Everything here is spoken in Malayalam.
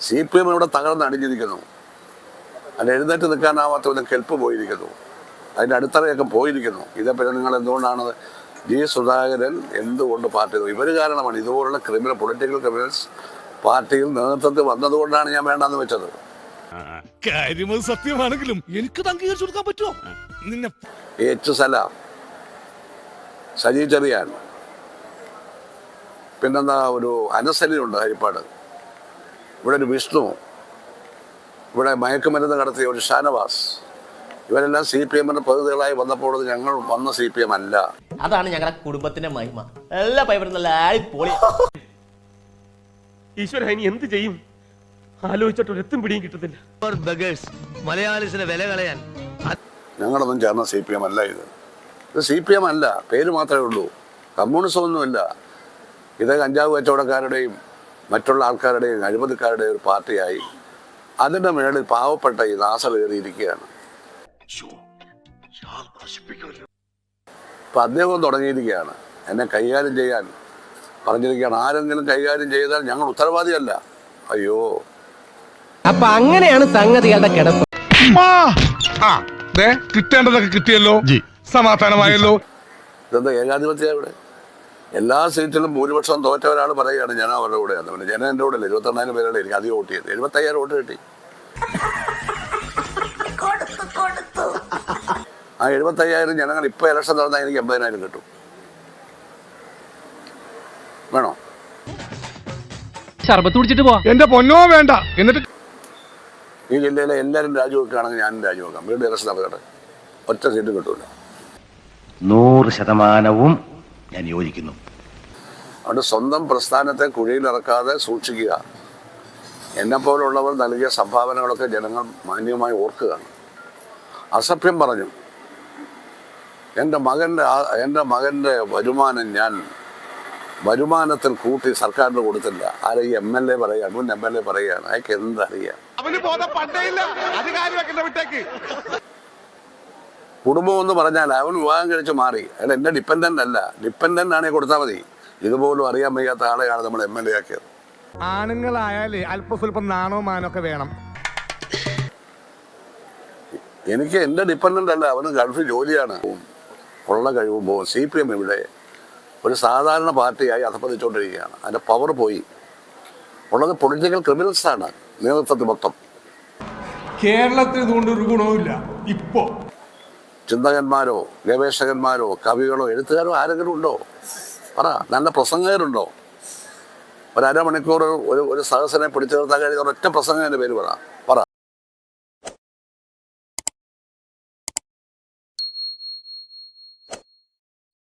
CPM ഇവിടെ തകർന്നടിഞ്ഞിരിക്കുന്നു. അതിന് എഴുന്നേറ്റ് നിൽക്കാനാവാത്തവന് കെൽപ്പ് പോയിരിക്കുന്നു. അതിൻ്റെ അടിത്തറയൊക്കെ പോയിരിക്കുന്നു. ഇതേപ്പറ്റി നിങ്ങൾ എന്തുകൊണ്ടാണ് ജി സുധാകരൻ എന്തുകൊണ്ട് പാർട്ടി ഇവർ കാരണമാണ് ഇതുപോലുള്ള പൊളിറ്റിക്കൽ ക്രിമിനൽസ് പാർട്ടിയിൽ നേതൃത്വത്തിൽ വന്നതുകൊണ്ടാണ് ഞാൻ വേണ്ടാന്ന് വെച്ചത്. കാര്യമത് സത്യമാണെങ്കിലും എനിക്ക് അംഗീകരിച്ചു കൊടുക്കാൻ പറ്റുമോ? നിന്നെ H. സലാം, സജി ചെറിയാൻ, പിന്നെന്താ ഒരു അനസലിനുണ്ട് ഹരിപ്പാട്, ഇവിടെ ഒരു വിഷ്ണു, ഇവിടെ മയക്കുമരുന്ന് കടത്തിയ ഒരു ഷാനവാസ്, ഇവരെല്ലാം CPM-ന്റെ പ്രതിനിധികളായി വന്നപ്പോൾ ഞങ്ങൾ വന്ന CPM അല്ല. അതാണ് ഞങ്ങളുടെ കുടുംബത്തിന്റെ മഹിമ. എല്ലാ പൈപ്പറും നല്ല ആയിപ്പോളി. ഈശ്വര ഇനി എന്ത് ചെയ്യും? ആലോചിച്ചിട്ട് ഒരെത്തും പിടിയും കിട്ടത്തില്ല. മലയാളിസിനെ വില കളയാൻ ഞങ്ങളൊന്നും ചേർന്ന CPM അല്ല ഇത് CPM അല്ല, പേര് മാത്രമേ ഉള്ളൂ. കമ്മ്യൂണിസം ഒന്നുമില്ല. ഇത് കഞ്ചാവ് കച്ചവടക്കാരുടെയും മറ്റുള്ള ആൾക്കാരുടെയും അഴിമതിക്കാരുടെയും ഒരു പാർട്ടിയായി അതിൻ്റെ മേളിൽ പാവപ്പെട്ട ഈ നാസ കയറിയിരിക്കുകയാണ്. ഇപ്പം അദ്ദേഹം തുടങ്ങിയിരിക്കുകയാണ് എന്നെ കൈകാര്യം ചെയ്യാൻ പറഞ്ഞിരിക്കുകയാണ്. ആരെങ്കിലും കൈകാര്യം ചെയ്താൽ ഞങ്ങൾ ഉത്തരവാദിയല്ല. അയ്യോ, അപ്പൊ അങ്ങനെയാണ് സംഗതികളുടെ കിടപ്പ്. കിട്ടേണ്ടതൊക്കെ കിട്ടിയല്ലോ, സമാധാനമായല്ലോ. ഇതെന്താ ഏകാധിപത്യം? ഇവിടെ എല്ലാ സീറ്റിലും ഭൂരിപക്ഷം തോറ്റ ഒരാൾ പറയുകയാണ് ഞാൻ അവരുടെ കൂടെയാണ്. പിന്നെ ജനം എൻ്റെ കൂടെ അല്ലേ 28,000 പേരുടെ എനിക്ക് അധികം വോട്ട് ചെയ്ത് 75,000 വോട്ട് കിട്ടി. ആ 75,000 ജനങ്ങൾ ഇപ്പോൾ ഇലക്ഷൻ നടന്നാൽ എനിക്ക് 80,000 കിട്ടും. വേണോ? ശർബത്ത് കുടിച്ചിട്ട് പോവാ. എന്റെ പൊന്നോ വേണ്ട. എന്നിട്ട് ഈ ജില്ലയിലെ എല്ലാവരും രാജിവെക്കുകയാണെങ്കിൽ ഞാനും രാജിവെക്കാം. വീണ്ടും ഇലക്ഷൻ നടക്കട്ടെ. ഒറ്റ സീറ്റ് കിട്ടൂല. 100% ഞാൻ യോജിക്കുന്നു. അതുകൊണ്ട് സ്വന്തം പ്രസ്ഥാനത്തെ കുഴിയിലിറക്കാതെ സൂക്ഷിക്കുക. എന്നെപ്പോലുള്ളവർ നൽകിയ സംഭാവനകളൊക്കെ ജനങ്ങൾ മാന്യമായി ഓർക്കുകയാണ്. അസഭ്യം പറഞ്ഞു. എൻ്റെ മകൻ്റെ വരുമാനം ഞാൻ വരുമാനത്തിൽ കൂട്ടി സർക്കാരിന് കൊടുത്തില്ല. ആരെ ഈ MLA പറയുകയാണ്, മുൻ MLA പറയുകയാണ്. അയാൾക്ക് എന്തറിയാം? കുടുംബം എന്ന് പറഞ്ഞാൽ അവൻ വിവാഹം കഴിച്ച് മാറി. അയാൾ എൻ്റെ ഡിപ്പെൻഡൻ്റ് അല്ല. ഡിപ്പെൻഡൻ്റ് ആണെങ്കിൽ കൊടുത്താൽ മതി. ഇതുപോലും അറിയാൻ വയ്യാത്ത ആളെയാണ് നമ്മൾ MLA ആക്കിയത്. ആണുങ്ങളായാലേ അല്പം സ്വല്പം നാണോ മാനൊക്കെ വേണം. എനിക്ക് എൻ്റെ ഡിപ്പെൻഡൻ്റ് അല്ല, അവന് ഗൾഫിൽ ജോലിയാണ്. ഉള്ള കഴിവും പോകും. CPM ഇവിടെ ഒരു സാധാരണ പാർട്ടിയായി അധപ്പതിച്ചുകൊണ്ടിരിക്കുകയാണ്. അതിൻ്റെ പവർ പോയി. ഉള്ളത് പൊളിറ്റിക്കൽ ക്രിമിനൽസാണ് നേതൃത്വത്തിൽ മൊത്തം. കേരളത്തിൽ ഇതുകൊണ്ട് ഒരു ഗുണവുമില്ല. ഇപ്പോ ചിന്തകന്മാരോ ഗവേഷകന്മാരോ കവികളോ എഴുത്തുകാരോ ആരെങ്കിലും ഉണ്ടോ? പറ. നല്ല പ്രസംഗകരുണ്ടോ? ഒരു അരമണിക്കൂർ ഒരു സദസ്സിനെ പിടിച്ചു നിർത്താൻ കഴിയുന്ന ഒരൊറ്റ പ്രസംഗകൻ്റെ പേര് പറ.